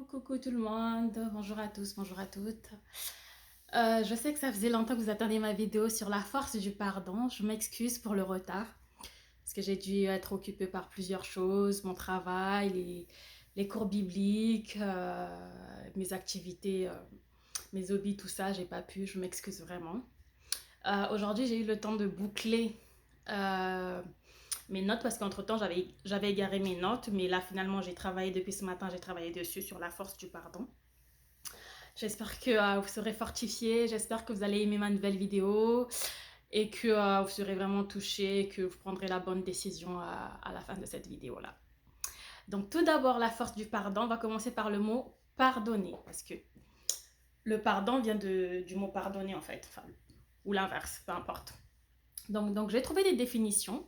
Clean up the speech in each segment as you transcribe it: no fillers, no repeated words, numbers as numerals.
Coucou tout le monde, bonjour à tous, bonjour à toutes. Je sais que ça faisait longtemps que vous attendiez ma vidéo sur la force du pardon. Je m'excuse pour le retard, parce que j'ai dû être occupée par plusieurs choses, mon travail, les cours bibliques, mes activités, mes hobbies, tout ça, j'ai pas pu, je m'excuse vraiment. Aujourd'hui, j'ai eu le temps de boucler euh, mes notes parce qu'entre-temps, j'avais égaré mes notes, mais là, finalement, j'ai travaillé depuis ce matin, j'ai travaillé dessus sur la force du pardon. J'espère que vous serez fortifiés, j'espère que vous allez aimer ma nouvelle vidéo et que vous serez vraiment touchés, que vous prendrez la bonne décision à la fin de cette vidéo-là. Donc, tout d'abord, la force du pardon, on va commencer par le mot pardonner parce que le pardon vient du mot pardonner en fait, enfin, ou l'inverse, peu importe. Donc j'ai trouvé des définitions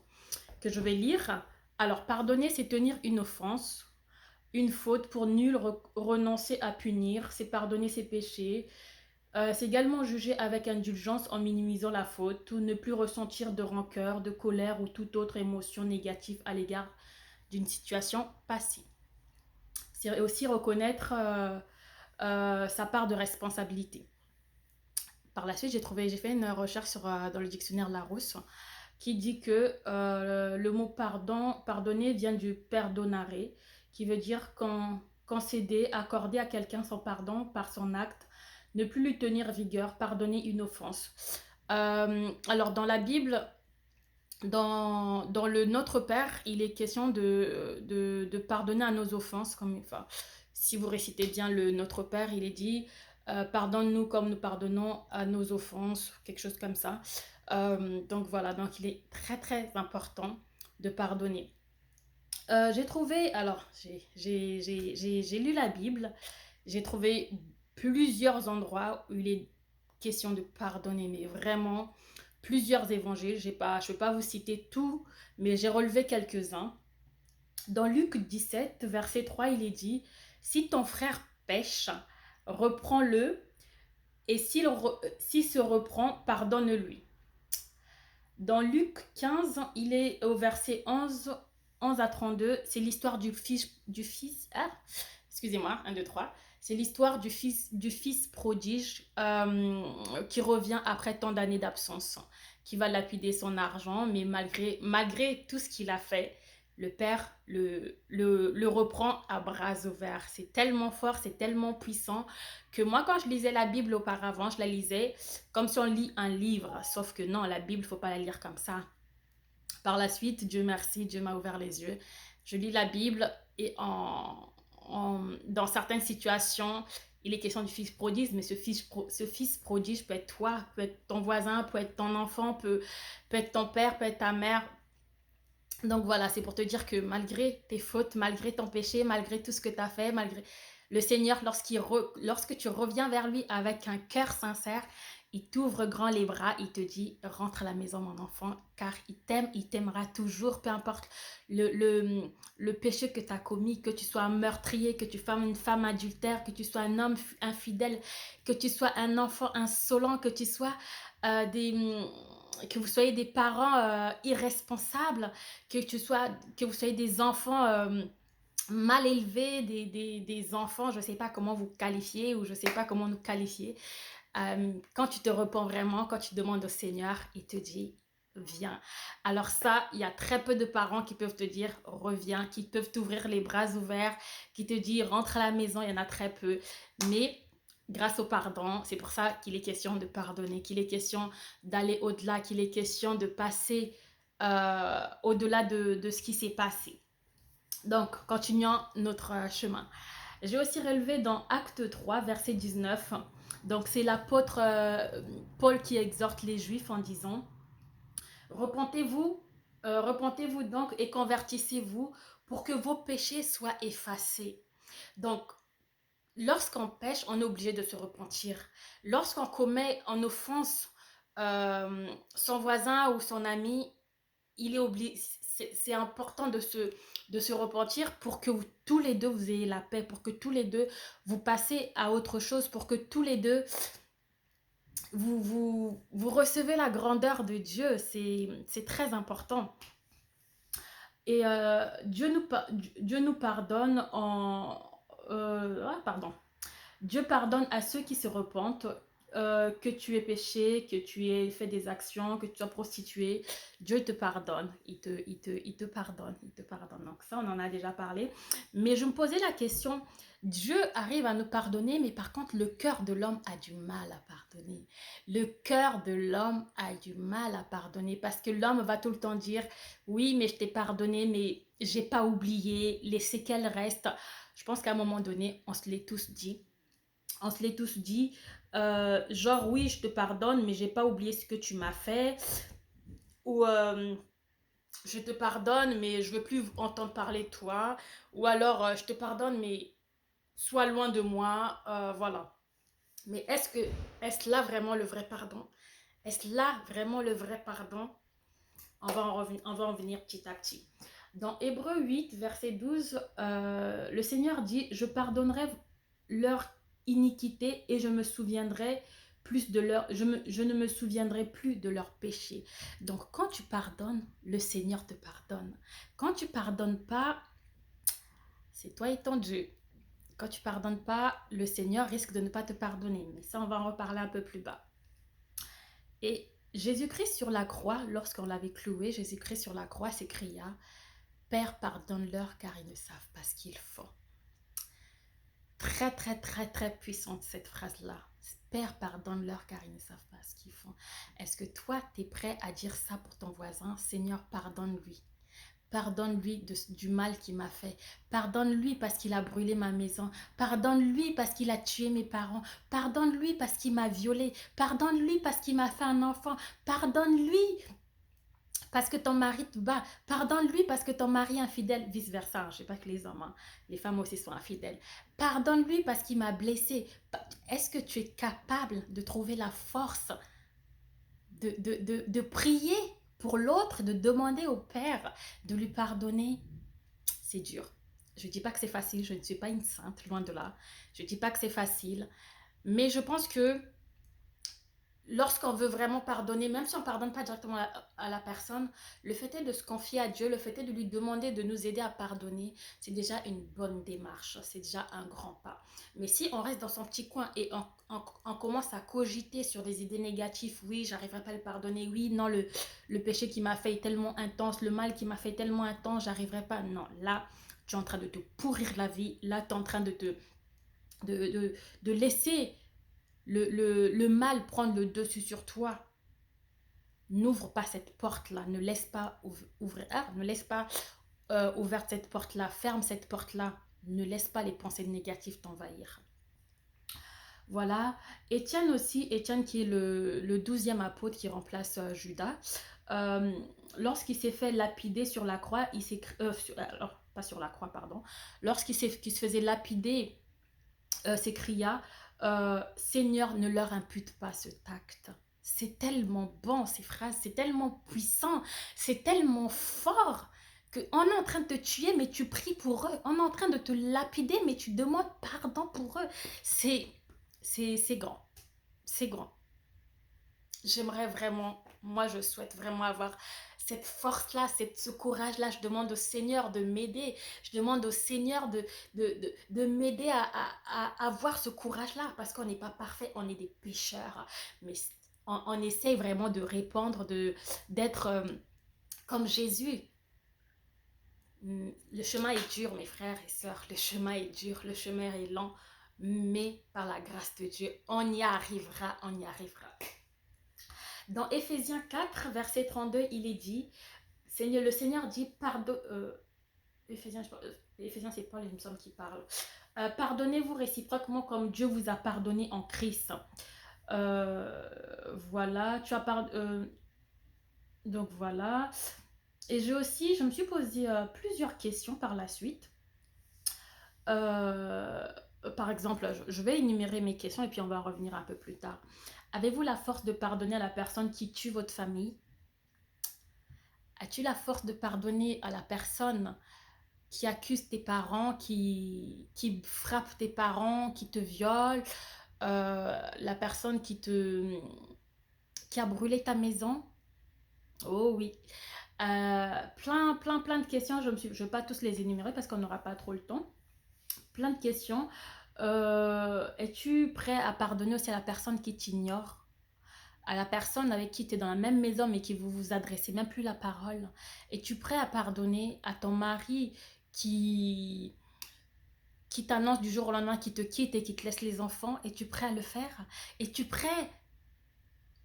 que je vais lire. Alors, pardonner, c'est tenir une offense, une faute pour nul renoncer à punir, c'est pardonner ses péchés. C'est également juger avec indulgence en minimisant la faute, ou ne plus ressentir de rancœur, de colère ou toute autre émotion négative à l'égard d'une situation passée. C'est aussi reconnaître sa part de responsabilité. Par la suite, j'ai fait une recherche dans le dictionnaire Larousse qui dit que le mot pardonner vient du perdonare, qui veut dire concéder, accorder à quelqu'un son pardon par son acte, ne plus lui tenir vigueur, pardonner une offense. Alors dans la Bible, dans le Notre Père, il est question de pardonner à nos offenses. Enfin, si vous récitez bien le Notre Père, il est dit pardonne-nous comme nous pardonnons à nos offenses, quelque chose comme ça. Donc voilà, donc il est très très important de pardonner. J'ai trouvé, alors j'ai lu la Bible, j'ai trouvé plusieurs endroits où il est question de pardonner, mais vraiment plusieurs évangiles. Je ne vais pas vous citer tout, mais j'ai relevé quelques-uns. Dans Luc 17, verset 3, il est dit, si ton frère pêche, reprends-le, et s'il se reprend, pardonne-lui. Dans Luc 15, il est au verset 11 à 32, c'est l'histoire excusez-moi, 1, 2, 3. C'est l'histoire du fils prodige qui revient après tant d'années d'absence, qui va lapider son argent, mais malgré tout ce qu'il a fait, le père le reprend à bras ouverts. C'est tellement fort, c'est tellement puissant que moi, quand je lisais la Bible auparavant, je la lisais comme si on lit un livre. Sauf que non, la Bible, il ne faut pas la lire comme ça. Par la suite, Dieu merci, Dieu m'a ouvert les yeux. Je lis la Bible et dans certaines situations, il est question du fils prodige, mais ce fils prodige peut être toi, peut être ton voisin, peut être ton enfant, peut être ton père, peut être ta mère. Donc voilà, c'est pour te dire que malgré tes fautes, malgré ton péché, malgré tout ce que tu as fait, malgré le Seigneur, lorsque tu reviens vers lui avec un cœur sincère, il t'ouvre grand les bras, il te dit rentre à la maison mon enfant, car il t'aime, il t'aimera toujours, peu importe le péché que tu as commis, que tu sois un meurtrier, que tu sois une femme adultère, que tu sois un homme infidèle, que tu sois un enfant insolent, que tu sois que vous soyez des parents irresponsables, que vous soyez des enfants mal élevés, des enfants, je ne sais pas comment vous qualifier ou je ne sais pas comment nous qualifier. Quand tu te repens vraiment, quand tu demandes au Seigneur, il te dit viens. Alors ça, il y a très peu de parents qui peuvent te dire reviens, qui peuvent t'ouvrir les bras ouverts, qui te disent rentre à la maison, il y en a très peu. Mais grâce au pardon, c'est pour ça qu'il est question de pardonner, qu'il est question d'aller au-delà, qu'il est question de passer au-delà de ce qui s'est passé. Donc, continuons notre chemin. J'ai aussi relevé dans Acte 3, verset 19. Donc, c'est l'apôtre Paul qui exhorte les Juifs en disant repentez-vous, repentez-vous donc et convertissez-vous pour que vos péchés soient effacés. Donc, lorsqu'on pêche, on est obligé de se repentir. Lorsqu'on commet en offense son voisin ou son ami, il est obligé, c'est important de se repentir pour que tous les deux vous ayez la paix, pour que tous les deux vous passez à autre chose, pour que tous les deux vous recevez la grandeur de Dieu. C'est très important. Et Dieu nous pardonne pardon. Dieu pardonne à ceux qui se repentent, que tu aies péché, que tu aies fait des actions, que tu sois prostituée. Dieu te pardonne. Il te pardonne. Il te pardonne. Donc ça, on en a déjà parlé. Mais je me posais la question, Dieu arrive à nous pardonner, mais par contre, le cœur de l'homme a du mal à pardonner. Le cœur de l'homme a du mal à pardonner parce que l'homme va tout le temps dire, oui, mais je t'ai pardonné, mais j'ai pas oublié, les séquelles restent. Je pense qu'à un moment donné, on se l'est tous dit. On se l'est tous dit, genre oui, je te pardonne, mais j'ai pas oublié ce que tu m'as fait. Ou je te pardonne, mais je veux plus entendre parler de toi. Ou alors, je te pardonne, mais sois loin de moi. Voilà. Mais est-ce là vraiment le vrai pardon? Est-ce là vraiment le vrai pardon? On va en venir petit à petit. Dans Hébreux 8, verset 12, le Seigneur dit, je pardonnerai leur iniquité et je me souviendrai plus de leur, je ne me souviendrai plus de leurs péchés. Donc quand tu pardonnes, le Seigneur te pardonne. Quand tu pardonnes pas, c'est toi et ton Dieu. Quand tu pardonnes pas, le Seigneur risque de ne pas te pardonner. Mais ça, on va en reparler un peu plus bas. Et Jésus-Christ sur la croix, lorsqu'on l'avait cloué, Jésus-Christ sur la croix s'écria, Père, pardonne-leur car ils ne savent pas ce qu'ils font. Très, très, très, très puissante cette phrase-là. Père, pardonne-leur car ils ne savent pas ce qu'ils font. Est-ce que toi, tu es prêt à dire ça pour ton voisin? Seigneur, pardonne-lui. Pardonne-lui du mal qu'il m'a fait. Pardonne-lui parce qu'il a brûlé ma maison. Pardonne-lui parce qu'il a tué mes parents. Pardonne-lui parce qu'il m'a violée. Pardonne-lui parce qu'il m'a fait un enfant. Pardonne-lui parce que ton mari te bat. Pardonne-lui parce que ton mari est infidèle. Vice-versa. Je ne sais pas que les hommes, hein, les femmes aussi sont infidèles. Pardonne-lui parce qu'il m'a blessée. Est-ce que tu es capable de trouver la force de prier pour l'autre, de demander au Père de lui pardonner? C'est dur. Je ne dis pas que c'est facile, je ne suis pas une sainte, loin de là. Je ne dis pas que c'est facile, mais je pense que lorsqu'on veut vraiment pardonner, même si on ne pardonne pas directement à la personne, le fait est de se confier à Dieu, le fait est de lui demander de nous aider à pardonner, c'est déjà une bonne démarche, c'est déjà un grand pas. Mais si on reste dans son petit coin et on commence à cogiter sur des idées négatives, oui, j'arriverai pas à le pardonner, oui, non, le péché qui m'a fait est tellement intense, le mal qui m'a fait tellement intense, j'arriverai pas. Non, là, tu es en train de te pourrir la vie, là, tu es en train de laisser le mal prendre le dessus sur toi. N'ouvre pas cette porte-là, ne laisse pas ouvrir, ne laisse pas ouverte cette porte-là, ferme cette porte-là, ne laisse pas les pensées négatives t'envahir. Voilà. Étienne aussi, Étienne qui est le 12e apôtre qui remplace Judas, lorsqu'il s'est fait lapider sur la croix, il s'est... alors, pas sur la croix, pardon. Lorsqu'il se faisait lapider, s'écria, Seigneur, ne leur impute pas cet acte. C'est tellement bon, ces phrases, c'est tellement puissant, c'est tellement fort qu'on est en train de te tuer, mais tu pries pour eux. On est en train de te lapider, mais tu demandes pardon pour eux. C'est grand. C'est grand. J'aimerais vraiment, moi je souhaite vraiment avoir cette force-là, ce courage-là. Je demande au Seigneur de m'aider. Je demande au Seigneur de m'aider à avoir ce courage-là. Parce qu'on n'est pas parfait, on est des pécheurs. Mais on essaye vraiment de répandre, d'être comme Jésus. Le chemin est dur, mes frères et sœurs. Le chemin est dur, le chemin est lent. Mais par la grâce de Dieu, on y arrivera, on y arrivera. Dans Éphésiens 4, verset 32, il est dit, le Seigneur dit, pardon, Éphésiens, c'est Paul, il me semble qu'il parle. Pardonnez-vous réciproquement comme Dieu vous a pardonné en Christ. Voilà, tu as pardonné. Donc voilà. Et je me suis posé plusieurs questions par la suite. Par exemple, je vais énumérer mes questions et puis on va en revenir un peu plus tard. Avez-vous la force de pardonner à la personne qui tue votre famille? As-tu la force de pardonner à la personne qui accuse tes parents, qui frappe tes parents, qui te viole, la personne qui a brûlé ta maison? Oh oui. Plein de questions. Je ne vais pas tous les énumérer parce qu'on n'aura pas trop le temps. Plein de questions. Es-tu prêt à pardonner aussi à la personne qui t'ignore? À la personne avec qui tu es dans la même maison mais qui vous vous adressez même plus la parole? Es-tu prêt à pardonner à ton mari qui, qui t'annonce du jour au lendemain qu'il te quitte et qui te laisse les enfants? Es-tu prêt à le faire? Es-tu prêt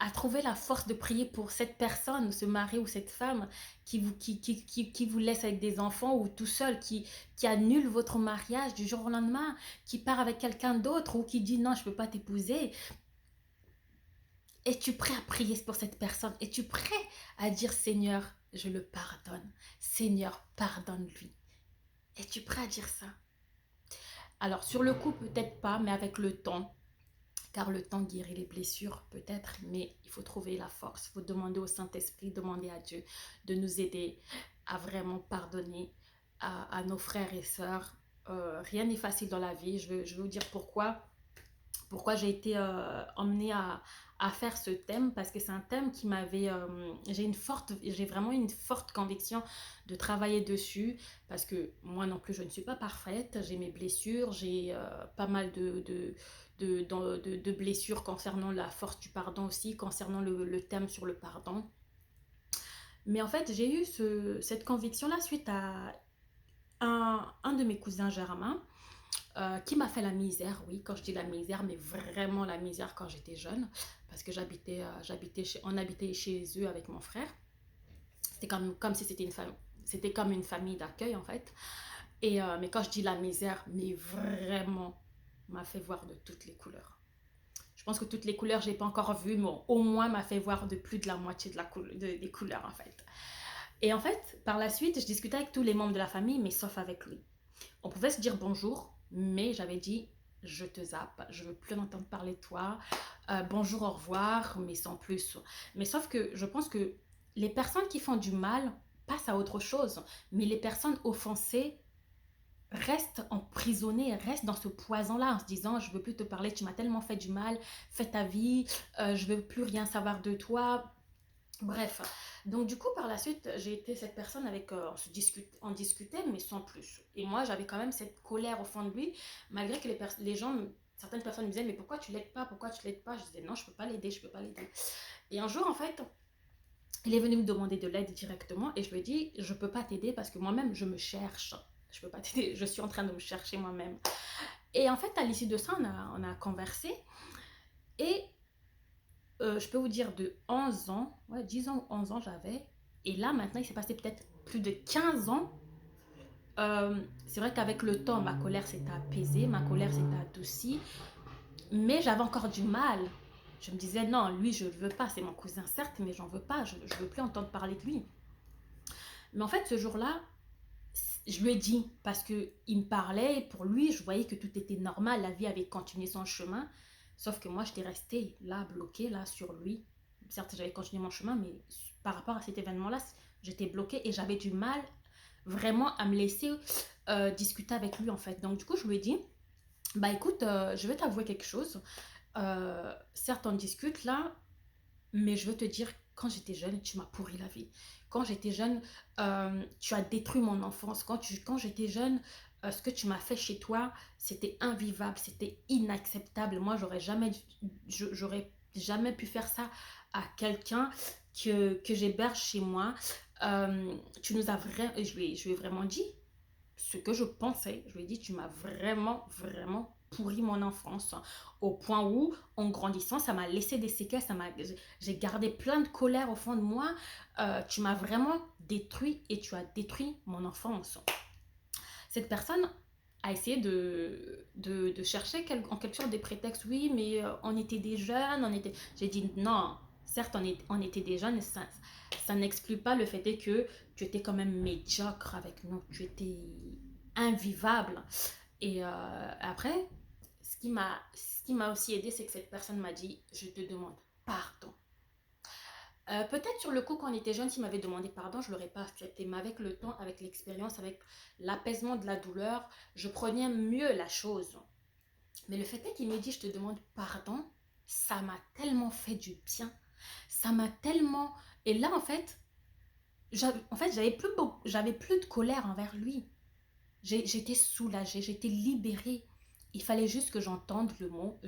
à trouver la force de prier pour cette personne, ou ce mari ou cette femme qui vous laisse avec des enfants ou tout seul, qui annule votre mariage du jour au lendemain, qui part avec quelqu'un d'autre ou qui dit non, je ne peux pas t'épouser? Es-tu prêt à prier pour cette personne? Es-tu prêt à dire Seigneur, je le pardonne? Seigneur, pardonne-lui. Es-tu prêt à dire ça? Alors, sur le coup, peut-être pas, mais avec le temps, car le temps guérit les blessures, peut-être, mais il faut trouver la force. Il faut demander au Saint-Esprit, demander à Dieu de nous aider à vraiment pardonner à nos frères et sœurs. Rien n'est facile dans la vie. Je vais vous dire pourquoi j'ai été emmenée à faire ce thème, parce que c'est un thème qui m'avait j'ai vraiment une forte conviction de travailler dessus, parce que moi non plus je ne suis pas parfaite, j'ai mes blessures, j'ai pas mal de blessures concernant la force du pardon aussi, concernant le thème sur le pardon. Mais en fait j'ai eu cette conviction là suite à un de mes cousins germains qui m'a fait la misère, oui, quand je dis la misère, mais vraiment la misère quand j'étais jeune, parce que on habitait chez eux avec mon frère. C'était comme si c'était comme une famille d'accueil en fait. Mais quand je dis la misère, mais vraiment m'a fait voir de toutes les couleurs. Je pense que toutes les couleurs, j'ai pas encore vu, mais au moins m'a fait voir de plus de la moitié des couleurs en fait. Et en fait, par la suite, je discutais avec tous les membres de la famille, mais sauf avec lui. On pouvait se dire bonjour, mais j'avais dit je te zappe, je veux plus entendre parler de toi. Bonjour, au revoir, mais sans plus. Mais sauf que je pense que les personnes qui font du mal passent à autre chose, mais les personnes offensées restent emprisonnées, restent dans ce poison-là en se disant je veux plus te parler, tu m'as tellement fait du mal, fais ta vie, je veux plus rien savoir de toi. Bref, donc du coup par la suite j'ai été cette personne avec on discutait mais sans plus. Et moi j'avais quand même cette colère au fond de lui, malgré que les gens, certaines personnes me disaient mais pourquoi tu l'aides pas, pourquoi tu l'aides pas? Je disais non, je peux pas l'aider, je peux pas l'aider. Et un jour en fait il est venu me demander de l'aide directement et je lui ai dit je peux pas t'aider parce que moi-même je me cherche, je peux pas t'aider, je suis en train de me chercher moi-même. Et en fait à l'issue de ça on a conversé et je peux vous dire de 11 ans, ouais, 10 ans ou 11 ans j'avais. Et là, maintenant, il s'est passé peut-être plus de 15 ans. C'est vrai qu'avec le temps, ma colère s'est apaisée, ma colère s'est adoucie. Mais j'avais encore du mal. Je me disais, non, lui, je ne veux pas. C'est mon cousin, certes, mais j'en veux pas. Je ne veux plus entendre parler de lui. Mais en fait, ce jour-là, je lui ai dit, parce qu'il me parlait, pour lui, je voyais que tout était normal. La vie avait continué son chemin. Sauf que moi, j'étais restée là, bloquée, là, sur lui. Certes, j'avais continué mon chemin, mais par rapport à cet événement-là, j'étais bloquée et j'avais du mal vraiment à me laisser discuter avec lui, en fait. Donc, du coup, je lui ai dit, bah écoute, je vais t'avouer quelque chose. Certes, on discute là, mais je veux te dire, quand j'étais jeune, tu m'as pourri la vie. Quand j'étais jeune, tu as détruit mon enfance. Quand j'étais jeune, ce que tu m'as fait chez toi, c'était invivable, c'était inacceptable. Moi, j'aurais jamais pu faire ça à quelqu'un que j'héberge chez moi. Tu nous as vraiment, je lui ai vraiment dit ce que je pensais. Je lui ai dit, tu m'as vraiment, vraiment pourri mon enfance. Au point où, en grandissant, ça m'a laissé des séquelles, j'ai gardé plein de colère au fond de moi. Tu m'as vraiment détruit et tu as détruit mon enfance. Cette personne a essayé de chercher en quelque sorte des prétextes. Oui, mais on était des jeunes, J'ai dit non, certes on était des jeunes, ça n'exclut pas le fait que tu étais quand même médiocre avec nous, tu étais invivable. Et après, ce qui m'a aussi aidé, c'est que cette personne m'a dit, je te demande pardon. Peut-être sur le coup, quand on était jeune, s'il m'avait demandé pardon, je ne l'aurais pas accepté. Mais avec le temps, avec l'expérience, avec l'apaisement de la douleur, je prenais mieux la chose. Mais le fait est qu'il me dit, je te demande pardon, ça m'a tellement fait du bien. Ça m'a tellement... Et là, en fait, j'avais plus de colère envers lui. J'étais soulagée, j'étais libérée. Il fallait juste que j'entende le mot,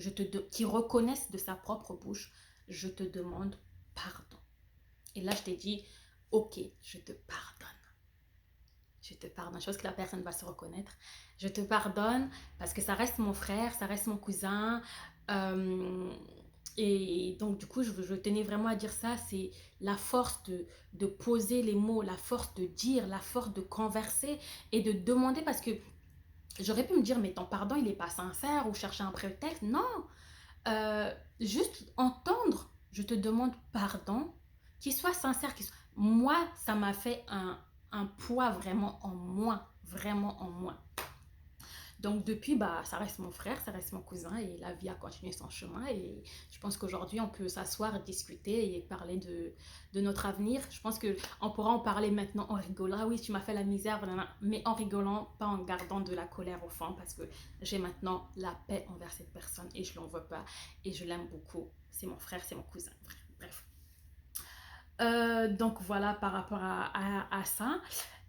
qu'il reconnaisse de sa propre bouche, je te demande pardon. Et là, je t'ai dit, ok, je te pardonne. Je te pardonne. Je pense que la personne va se reconnaître. Je te pardonne parce que ça reste mon frère, ça reste mon cousin. Euh, et donc, du coup, je tenais vraiment à dire ça. C'est la force de poser les mots, la force de dire, la force de converser et de demander parce que j'aurais pu me dire, mais ton pardon, il n'est pas sincère ou chercher un prétexte. Non, juste entendre, je te demande pardon, qu'il soit sincère, qu'il soit... Moi, ça m'a fait un poids vraiment en moi, vraiment en moi. Donc depuis, bah, ça reste mon frère, ça reste mon cousin et la vie a continué son chemin. Et je pense qu'aujourd'hui, on peut s'asseoir, discuter et parler de notre avenir. Je pense qu'on pourra en parler maintenant en rigolant. Ah oui, tu m'as fait la misère, mais en rigolant, pas en gardant de la colère au fond parce que j'ai maintenant la paix envers cette personne et je ne l'en veux pas et je l'aime beaucoup. C'est mon frère, c'est mon cousin. Bref. Donc voilà par rapport à ça.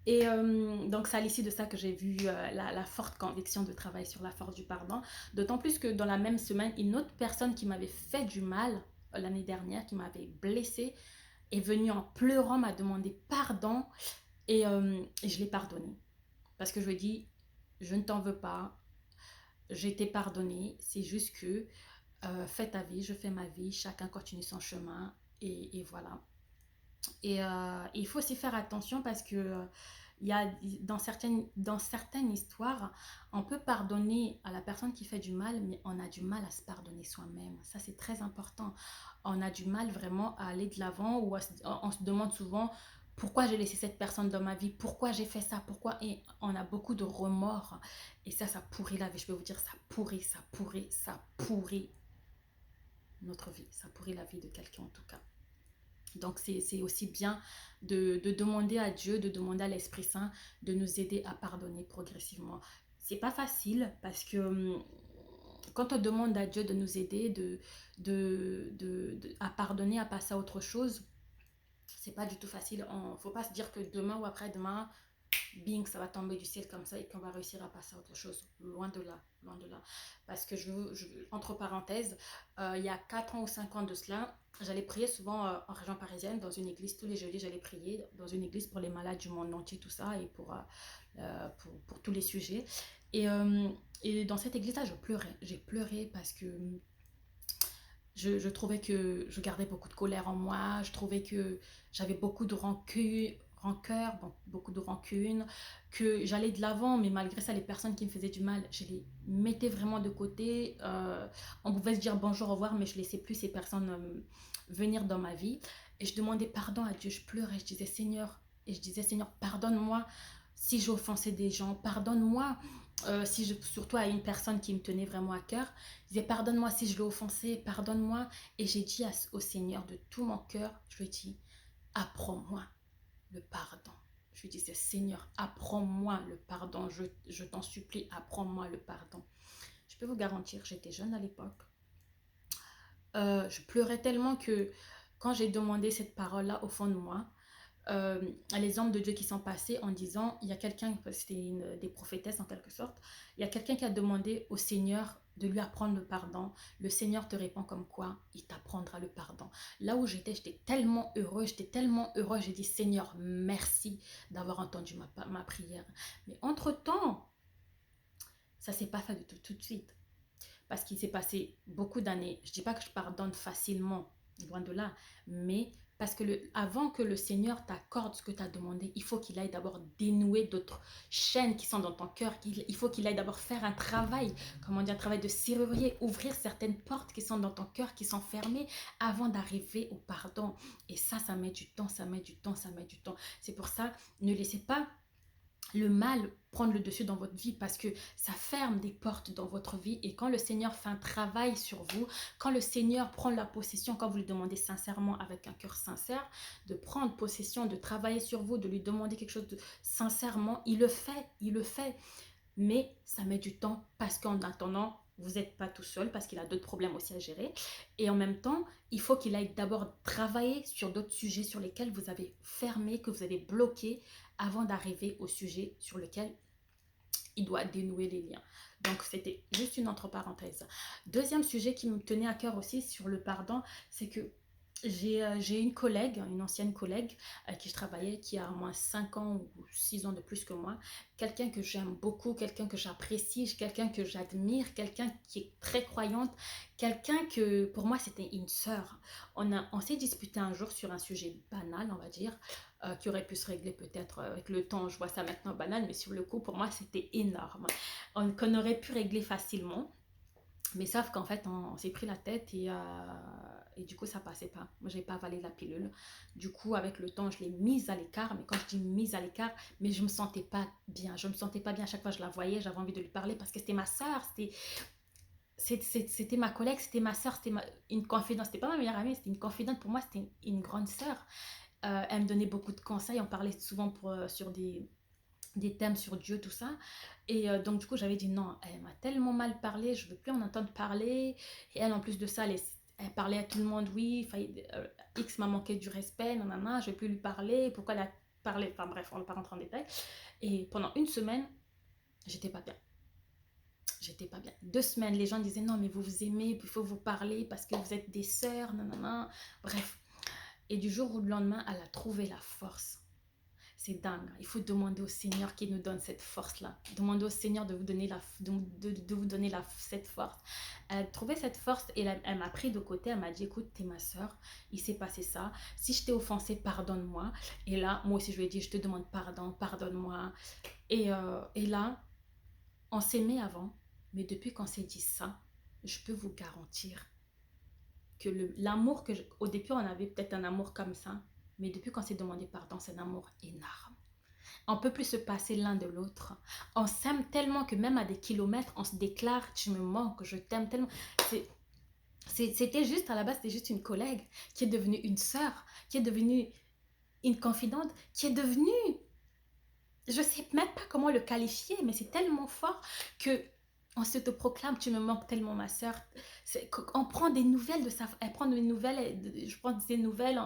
Et donc c'est à l'issue de ça que j'ai vu la forte conviction de travail sur la force du pardon. D'autant plus que dans la même semaine, une autre personne qui m'avait fait du mal l'année dernière, qui m'avait blessée, est venue en pleurant, m'a demandé pardon et je l'ai pardonné. Parce que je lui ai dit, je ne t'en veux pas, j'ai été pardonnée, c'est juste que fais ta vie, je fais ma vie, chacun continue son chemin et voilà. Et il faut aussi faire attention parce que il y a dans certaines histoires, on peut pardonner à la personne qui fait du mal, mais on a du mal à se pardonner soi-même. Ça, c'est très important. On a du mal vraiment à aller de l'avant ou on se demande souvent pourquoi j'ai laissé cette personne dans ma vie, pourquoi j'ai fait ça, pourquoi. Et on a beaucoup de remords. Et ça pourrit la vie. Je peux vous dire, ça pourrit notre vie. Ça pourrit la vie de quelqu'un en tout cas. Donc c'est aussi bien de demander à Dieu, de demander à l'Esprit Saint de nous aider à pardonner progressivement. C'est pas facile parce que quand on demande à Dieu de nous aider, à pardonner, à passer à autre chose, c'est pas du tout facile. Il faut pas se dire que demain ou après-demain, bing, ça va tomber du ciel comme ça et qu'on va réussir à passer à autre chose. Loin de là, loin de là. Parce que entre parenthèses, il y a 4 ans ou 5 ans de cela, j'allais prier souvent en région parisienne, dans une église, tous les jeudis, j'allais prier dans une église pour les malades du monde entier, tout ça, et pour tous les sujets. Et, euh, et dans cette église-là, je pleurais. J'ai pleuré parce que je trouvais que je gardais beaucoup de colère en moi, je trouvais que j'avais beaucoup de rancœur, bon, beaucoup de rancune, que j'allais de l'avant, mais malgré ça, les personnes qui me faisaient du mal, je les mettais vraiment de côté. On pouvait se dire bonjour, au revoir, mais je laissais plus ces personnes venir dans ma vie. Et je demandais pardon à Dieu, je pleurais, je disais Seigneur, pardonne-moi si j'ai offensé des gens, pardonne-moi surtout à une personne qui me tenait vraiment à cœur. Je disais pardonne-moi si je l'ai offensé, pardonne-moi. Et j'ai dit au Seigneur de tout mon cœur, je lui ai dit, apprends-moi le pardon. Je lui disais, Seigneur, apprends-moi le pardon. Je t'en supplie, apprends-moi le pardon. Je peux vous garantir, j'étais jeune à l'époque. Je pleurais tellement que quand j'ai demandé cette parole-là au fond de moi, les hommes de Dieu qui sont passés en disant, il y a quelqu'un, c'était des prophétesses en quelque sorte, il y a quelqu'un qui a demandé au Seigneur de lui apprendre le pardon. Le Seigneur te répond comme quoi il t'apprendra le pardon. Là où j'étais tellement heureux, j'ai dit Seigneur, merci d'avoir entendu ma prière. Mais entre-temps, ça ne s'est pas fait tout de suite. Parce qu'il s'est passé beaucoup d'années. Je ne dis pas que je pardonne facilement, loin de là, mais parce que avant que le Seigneur t'accorde ce que tu as demandé, il faut qu'il aille d'abord dénouer d'autres chaînes qui sont dans ton cœur. Il faut qu'il aille d'abord faire un travail, comment dire, un travail de serrurier, ouvrir certaines portes qui sont dans ton cœur, qui sont fermées, avant d'arriver au pardon. Et ça met du temps, ça met du temps, ça met du temps. C'est pour ça, ne laissez pas le mal prendre le dessus dans votre vie parce que ça ferme des portes dans votre vie. Et quand le Seigneur fait un travail sur vous, quand le Seigneur prend la possession, quand vous lui demandez sincèrement avec un cœur sincère de prendre possession, de travailler sur vous, de lui demander quelque chose de sincèrement, il le fait. Mais ça met du temps parce qu'en attendant, vous n'êtes pas tout seul parce qu'il a d'autres problèmes aussi à gérer. Et en même temps, il faut qu'il aille d'abord travailler sur d'autres sujets sur lesquels vous avez fermé, que vous avez bloqué avant d'arriver au sujet sur lequel il doit dénouer les liens. Donc, c'était juste une entre parenthèses. Deuxième sujet qui me tenait à cœur aussi sur le pardon, c'est que j'ai une collègue, une ancienne collègue avec qui je travaillais, qui a au moins 5 ans ou 6 ans de plus que moi. Quelqu'un que j'aime beaucoup, quelqu'un que j'apprécie, quelqu'un que j'admire, quelqu'un qui est très croyante, quelqu'un que pour moi c'était une sœur. On s'est disputé un jour sur un sujet banal, on va dire, qui aurait pu se régler peut-être avec le temps. Je vois ça maintenant banal, mais sur le coup, pour moi, c'était énorme. Qu'on aurait pu régler facilement. Mais sauf qu'en fait, on s'est pris la tête et du coup, ça passait pas. Moi, j'ai pas avalé la pilule. Du coup, avec le temps, je l'ai mise à l'écart. Mais quand je dis mise à l'écart, mais je me sentais pas bien. Je me sentais pas bien à chaque fois que je la voyais. J'avais envie de lui parler parce que c'était ma soeur, c'était ma collègue, c'était ma soeur, une confidente. C'était pas ma meilleure amie, c'était une confidente. Pour moi, c'était une grande soeur. Elle me donnait beaucoup de conseils. On parlait souvent sur des thèmes sur Dieu, tout ça. Et donc, du coup, j'avais dit non, elle m'a tellement mal parlé, je veux plus en entendre parler. Et elle, en plus de ça, elle parlait à tout le monde, oui, X m'a manqué du respect, nanana, je vais plus lui parler, pourquoi elle a parlé, enfin bref, on ne va pas rentrer en détail. Et pendant une semaine, j'étais pas bien. J'étais pas bien. 2 semaines, les gens disaient non, mais vous vous aimez, il faut vous parler parce que vous êtes des sœurs, nanana. Bref. Et du jour au lendemain, elle a trouvé la force. C'est dingue. Il faut demander au Seigneur qui nous donne cette force-là. Demander au Seigneur de vous donner, de vous donner cette force. Elle a trouvé cette force et elle m'a pris de côté. Elle m'a dit, écoute, t'es ma soeur. Il s'est passé ça. Si je t'ai offensé, pardonne-moi. Et là, moi aussi, je lui ai dit, je te demande pardon, pardonne-moi. Et là, on s'aimait avant. Mais depuis qu'on s'est dit ça, je peux vous garantir que l'amour au début, on avait peut-être un amour comme ça. Mais depuis qu'on s'est demandé pardon, c'est un amour énorme. On ne peut plus se passer l'un de l'autre. On s'aime tellement que même à des kilomètres, on se déclare, tu me manques, je t'aime tellement. C'était juste, à la base, c'était juste une collègue qui est devenue une sœur, qui est devenue une confidente, qui est devenue, je ne sais même pas comment le qualifier, mais c'est tellement fort que on s'autoproclame, tu me manques tellement ma sœur. On prend des nouvelles de ça, elle prend des nouvelles, je prends des nouvelles,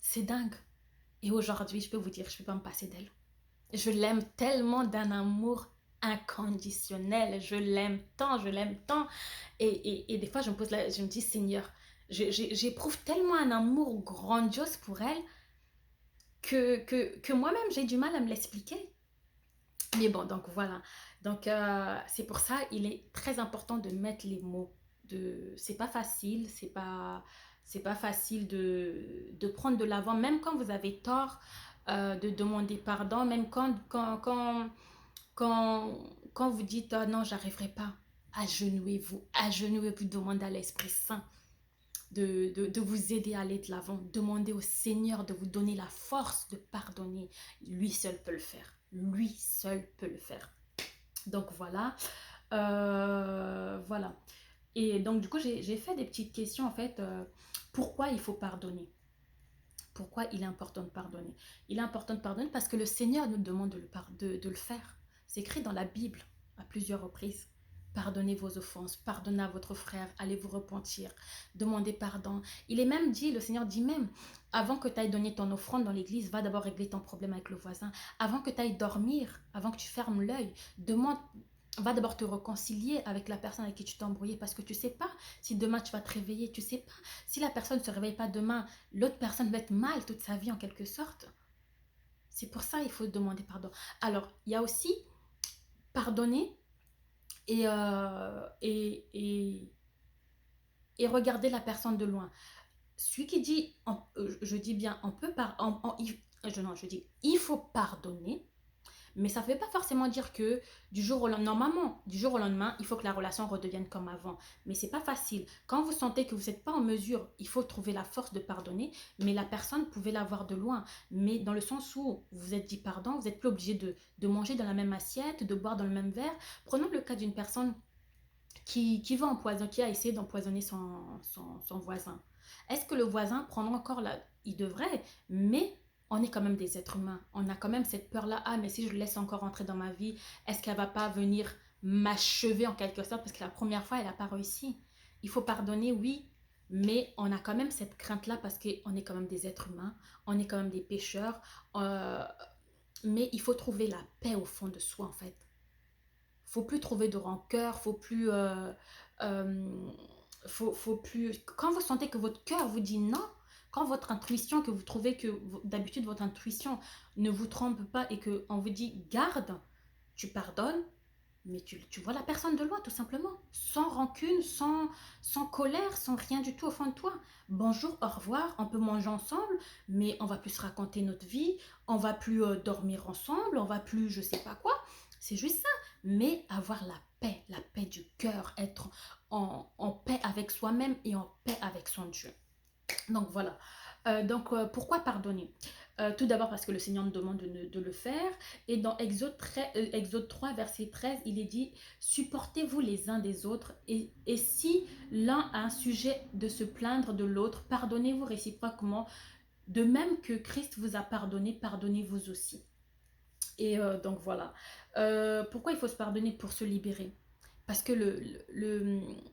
c'est dingue. Et aujourd'hui, je peux vous dire, je ne peux pas me passer d'elle. Je l'aime tellement d'un amour inconditionnel. Je l'aime tant, je l'aime tant. Et des fois, je me dis, Seigneur, j'éprouve tellement un amour grandiose pour elle que moi-même, j'ai du mal à me l'expliquer. Mais bon, donc voilà. Donc, c'est pour ça, il est très important de mettre les mots. C'est pas facile, c'est pas facile de prendre de l'avant, même quand vous avez tort, de demander pardon, même quand, quand vous dites oh non, j'arriverai pas, agenouez-vous, demandez à l'Esprit Saint de vous aider à aller de l'avant. Demandez au Seigneur de vous donner la force de pardonner. Lui seul peut le faire. Lui seul peut le faire. Donc voilà. Voilà. Et donc du coup, j'ai fait des petites questions en fait. Pourquoi il faut pardonner? Pourquoi il est important de pardonner? Il est important de pardonner parce que le Seigneur nous demande de le faire. C'est écrit dans la Bible à plusieurs reprises. Pardonnez vos offenses, pardonnez à votre frère, allez vous repentir, demandez pardon. Il est même dit, le Seigneur dit même, avant que tu ailles donner ton offrande dans l'église, va d'abord régler ton problème avec le voisin. Avant que tu ailles dormir, avant que tu fermes l'œil, va d'abord te réconcilier avec la personne avec qui tu t'es embrouillé parce que tu sais pas si demain tu vas te réveiller, tu sais pas si la personne ne se réveille pas demain, l'autre personne va être mal toute sa vie en quelque sorte. C'est pour ça qu'il faut demander pardon. Alors, il y a aussi pardonner et et regarder la personne de loin. Celui qui dit, je dis bien, on peut pas, non, je dis, il faut pardonner, mais ça ne veut pas forcément dire que du jour au lendemain, normalement, du jour au lendemain, il faut que la relation redevienne comme avant. Mais c'est pas facile. Quand vous sentez que vous n'êtes pas en mesure, il faut trouver la force de pardonner, mais la personne, vous pouvez la voir de loin. Mais dans le sens où vous vous êtes dit pardon, vous n'êtes plus obligé de manger dans la même assiette, de boire dans le même verre. Prenons le cas d'une personne qui a essayé d'empoisonner son voisin. Est-ce que le voisin prendra encore la... Il devrait, mais on est quand même des êtres humains. On a quand même cette peur-là. Ah, mais si je le laisse encore entrer dans ma vie, est-ce qu'elle va pas venir m'achever en quelque sorte parce que la première fois, elle n'a pas réussi. Il faut pardonner, oui, mais on a quand même cette crainte-là parce qu'on est quand même des êtres humains, on est quand même des pécheurs. Mais il faut trouver la paix au fond de soi, en fait. faut plus trouver de rancœur, euh, faut plus... Quand vous sentez que votre cœur vous dit non, quand votre intuition, que vous trouvez que d'habitude votre intuition ne vous trompe pas et qu'on vous dit garde, tu pardonnes, mais tu vois la personne de loin tout simplement, sans rancune, sans colère, sans rien du tout au fond de toi. Bonjour, au revoir, on peut manger ensemble, mais on va plus se raconter notre vie, on va plus dormir ensemble, on va plus je sais pas quoi. C'est juste ça, mais avoir la paix du cœur, être en paix avec soi-même et en paix avec son Dieu. Donc voilà. Pourquoi pardonner? Tout d'abord parce que le Seigneur nous demande de le faire. Et dans Exode 3, verset 13, il est dit, supportez-vous les uns des autres. Et si l'un a un sujet de se plaindre de l'autre, pardonnez-vous réciproquement. De même que Christ vous a pardonné, pardonnez-vous aussi. Et donc voilà. Pourquoi il faut se pardonner? Pour se libérer. Parce que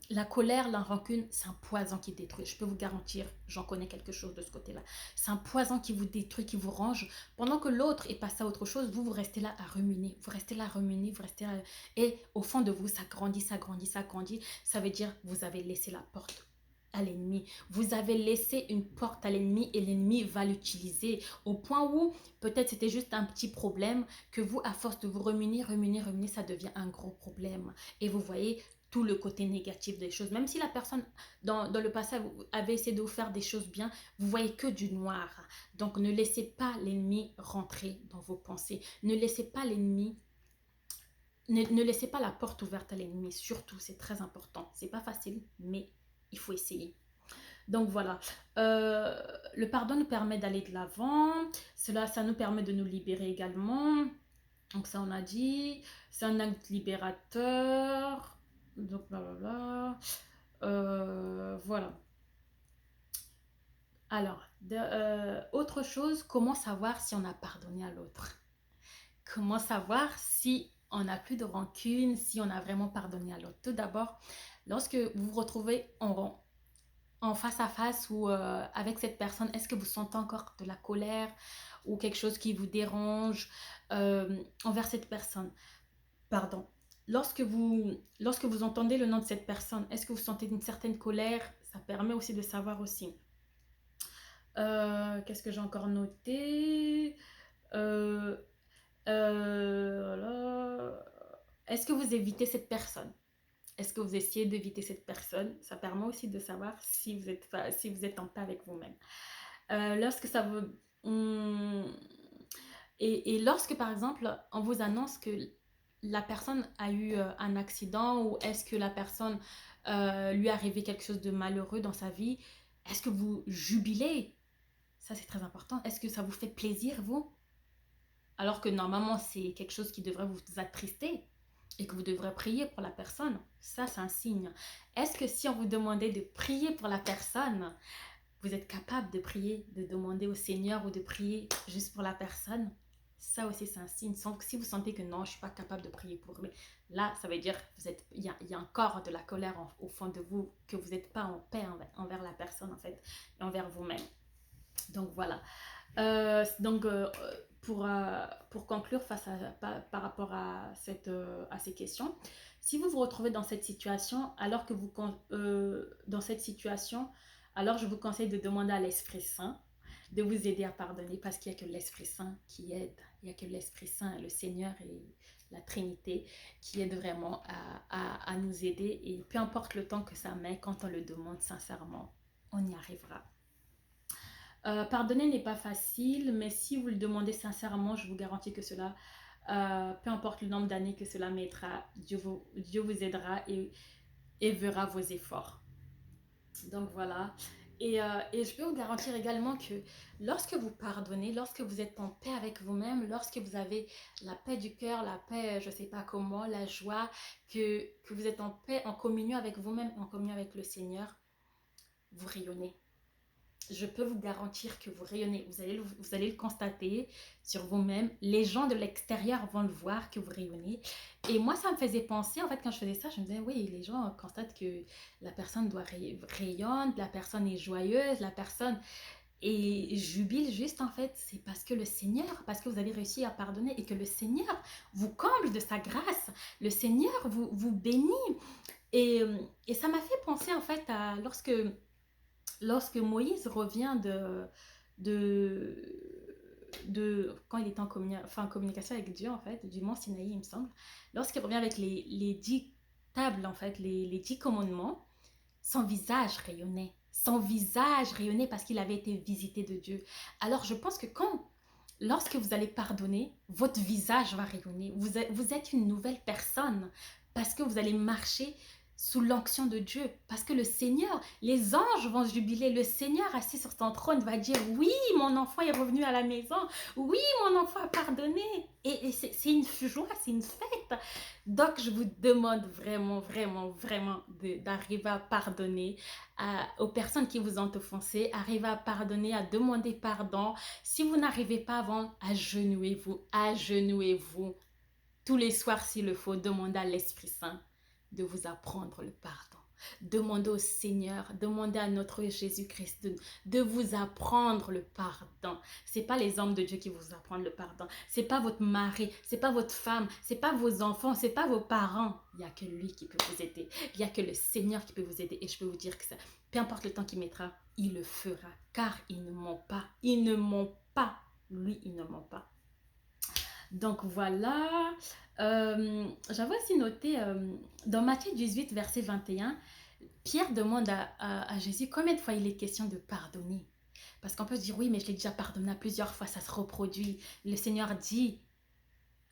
la colère, la rancune, c'est un poison qui détruit. Je peux vous garantir, j'en connais quelque chose de ce côté-là. C'est un poison qui vous détruit, qui vous range. Pendant que l'autre est passé à autre chose, vous restez là à ruminer. Vous restez là à ruminer, vous restez là. Et au fond de vous, ça grandit, ça grandit, ça grandit. Ça veut dire que vous avez laissé la porte à l'ennemi. Vous avez laissé une porte à l'ennemi et l'ennemi va l'utiliser au point où peut-être c'était juste un petit problème que vous, à force de vous ruminer, ça devient un gros problème. Et vous voyez tout le côté négatif des choses. Même si la personne dans le passé avait essayé de vous faire des choses bien, vous voyez que du noir. Donc ne laissez pas l'ennemi rentrer dans vos pensées. Ne laissez pas l'ennemi ne laissez pas la porte ouverte à l'ennemi, surtout, c'est très important. C'est pas facile, mais il faut essayer. Donc voilà, Euh, le pardon nous permet d'aller de l'avant, ça nous permet de nous libérer également. Donc ça on a dit, c'est un acte libérateur. Donc blablabla. Voilà. Alors, autre chose, comment savoir si on a pardonné à l'autre? Comment savoir si on n'a plus de rancune, si on a vraiment pardonné à l'autre? Tout d'abord, lorsque vous vous retrouvez en face à face ou avec cette personne, est-ce que vous sentez encore de la colère ou quelque chose qui vous dérange envers cette personne? Pardon. Lorsque vous entendez le nom de cette personne, est-ce que vous sentez une certaine colère? Ça permet aussi de savoir aussi. Qu'est-ce que j'ai encore noté? Euh, voilà. Est-ce que vous évitez cette personne? Est-ce que vous essayez d'éviter cette personne? Ça permet aussi de savoir si vous êtes en paix avec vous-même. Lorsque ça vous... hum, et lorsque, par exemple, on vous annonce que la personne a eu un accident ou est-ce que la personne lui est arrivé quelque chose de malheureux dans sa vie, est-ce que vous jubilez? Ça, c'est très important. Est-ce que ça vous fait plaisir, vous? Alors que normalement, c'est quelque chose qui devrait vous attrister et que vous devrez prier pour la personne. Ça, c'est un signe. Est-ce que si on vous demandait de prier pour la personne, vous êtes capable de prier, de demander au Seigneur ou de prier juste pour la personne? Ça aussi, c'est un signe. Si vous sentez que non, je ne suis pas capable de prier pour lui, là, ça veut dire qu'il y a encore de la colère au fond de vous, que vous n'êtes pas en paix envers la personne, en fait, et envers vous-même. Donc, voilà. Donc, pour conclure par rapport à ces questions, si vous vous retrouvez dans cette situation, dans cette situation, alors je vous conseille de demander à l'Esprit Saint de vous aider à pardonner parce qu'il n'y a que l'Esprit Saint qui aide. Il n'y a que l'Esprit Saint, le Seigneur et la Trinité qui aident vraiment à nous aider. Et peu importe le temps que ça met, quand on le demande sincèrement, on y arrivera. Pardonner n'est pas facile, mais si vous le demandez sincèrement, je vous garantis que peu importe le nombre d'années que cela mettra, Dieu vous aidera et verra vos efforts. Donc voilà. Et je peux vous garantir également que lorsque vous pardonnez, lorsque vous êtes en paix avec vous-même, lorsque vous avez la paix du cœur, la paix, je ne sais pas comment, la joie, que vous êtes en paix, en communion avec vous-même, en communion avec le Seigneur, vous rayonnez. Je peux vous garantir que vous rayonnez. Vous allez le constater sur vous-même. Les gens de l'extérieur vont le voir que vous rayonnez. Et moi, ça me faisait penser, en fait, quand je faisais ça, je me disais, oui, les gens constatent que la personne rayonne, la personne est joyeuse, la personne... et jubile juste en fait, c'est parce que le Seigneur, parce que vous avez réussi à pardonner et que le Seigneur vous comble de sa grâce, le Seigneur vous bénit. Et, et ça m'a fait penser en fait à lorsque Moïse revient de, quand il est en communication avec Dieu en fait, du mont Sinaï il me semble, lorsqu'il revient avec les 10 tables en fait, les 10 commandements, son visage rayonnait. Son visage rayonnait parce qu'il avait été visité de Dieu. Alors je pense que lorsque vous allez pardonner, votre visage va rayonner. Vous êtes une nouvelle personne parce que vous allez marcher sous l'onction de Dieu. Parce que le Seigneur, les anges vont jubiler. Le Seigneur assis sur son trône va dire, oui, mon enfant est revenu à la maison. Oui, mon enfant a pardonné. Et c'est une joie, c'est une fête. Donc, je vous demande vraiment, vraiment, vraiment d'arriver à pardonner aux personnes qui vous ont offensé, arriver à pardonner, à demander pardon. Si vous n'arrivez pas avant, agenouillez-vous tous les soirs s'il le faut, demandez à l'Esprit Saint de vous apprendre le pardon. Demandez au Seigneur, demandez à notre Jésus-Christ de vous apprendre le pardon. C'est pas les hommes de Dieu qui vous apprennent le pardon. C'est pas votre mari, c'est pas votre femme, c'est pas vos enfants, c'est pas vos parents. Il y a que lui qui peut vous aider. Il y a que le Seigneur qui peut vous aider. Et je peux vous dire que ça, peu importe le temps qu'il mettra, il le fera. Car il ne ment pas. Il ne ment pas. Lui, il ne ment pas. Donc voilà. J'avais aussi noté dans Matthieu 18, verset 21, Pierre demande à Jésus combien de fois il est question de pardonner. Parce qu'on peut se dire, oui, mais je l'ai déjà pardonné à plusieurs fois, ça se reproduit. Le Seigneur dit,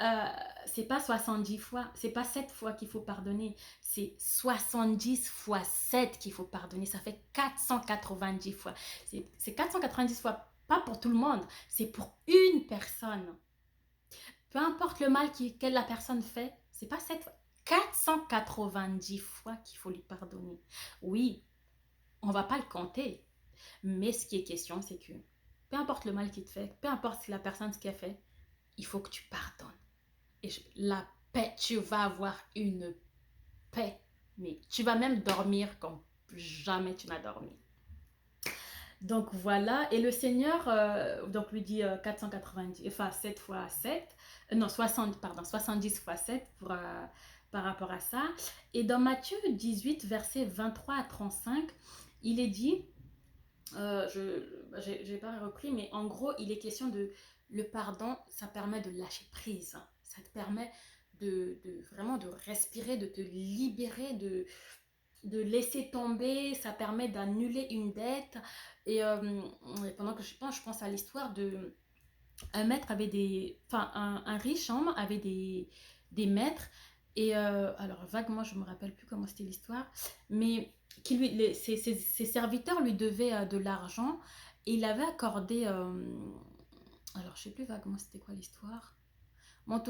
euh, c'est pas 70 fois, c'est pas 7 fois qu'il faut pardonner, c'est 70 fois 7 qu'il faut pardonner. Ça fait 490 fois. C'est 490 fois, pas pour tout le monde, c'est pour une personne. Peu importe le mal que la personne fait, c'est pas 7 fois, 490 fois qu'il faut lui pardonner. Oui, on va pas le compter, mais ce qui est question, c'est que peu importe le mal qu'il te fait, peu importe la personne ce qu'elle fait, il faut que tu pardonnes. Et la paix, tu vas avoir une paix, mais tu vas même dormir comme jamais tu n'as dormi. Donc voilà, et le Seigneur donc lui dit 490, enfin 7 fois 7, non 60, pardon, 70 fois 7 par rapport à ça. Et dans Matthieu 18, versets 23 à 35, il est dit, je n'ai pas repris, mais en gros, il est question de le pardon, ça permet de lâcher prise, ça te permet vraiment de respirer, de te libérer, de laisser tomber, ça permet d'annuler une dette. Et pendant que je pense à l'histoire de un maître avait enfin un riche homme avait des maîtres et alors vaguement je me rappelle plus comment c'était l'histoire, mais ses serviteurs lui devaient de l'argent et il avait accordé alors je sais plus vaguement c'était quoi l'histoire.